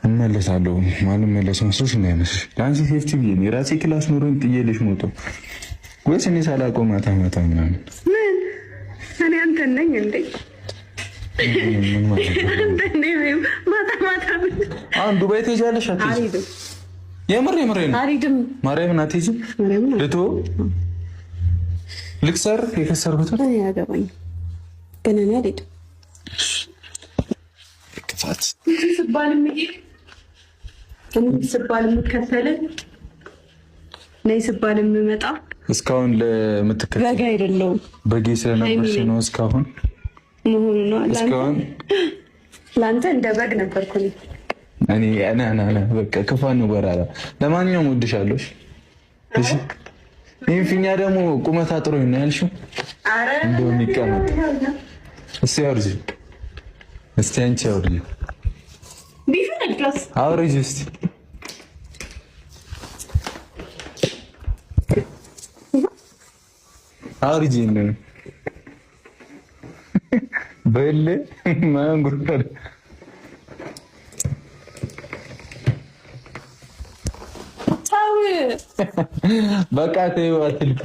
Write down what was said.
እመለሳለሁ ማለት መለስ መስሎሽ እንዳይመስልሽ። ለአንቺ ሴፍቲ ብዬ ነው የራሴ ክላስ ኖሮኝ ጥዬልሽ ሞቶ ወይስ እኔ ሳላውቀው ማታ ማታ ምናምን ምን እኔ አንተ ነኝ እንዴ? ምን ማለት ነው? ማታ ማታ አሁን ዱባይ ትሄጃለሽ? አትሄጂም? የምሬን ነው። አልሄድም። ማርያምን አትሄጂም? ልቶ ልክሰር የከሰርኩት እኔ ያገባኝ ግን እኔ አልሄድም። ክፋት ስባል የምከተል ነይ ስባል የምመጣ እስካሁን ለምትከተል በግ አይደለሁም። በጌ ስለነበርሽ ነው እስካሁን መሆኑ ነው። እስካሁን ለአንተ እንደ በግ ነበርኩ እኔ በቃ ክፋት ነው በራራ። ለማንኛውም ወድሻለሁ። እሺ ይሄን ፊኛ ደግሞ ቁመት አጥሮኝ ነው ያልሽው። አረ እንደውም ይቀመጥ እስቲ አውርጂ። እስቲ አንቺ አውርጂ ቢፈነዳስ አውርጂ እስቲ አውርጂ ነው በል ማንጉር በቃ ተይው አትልፊ።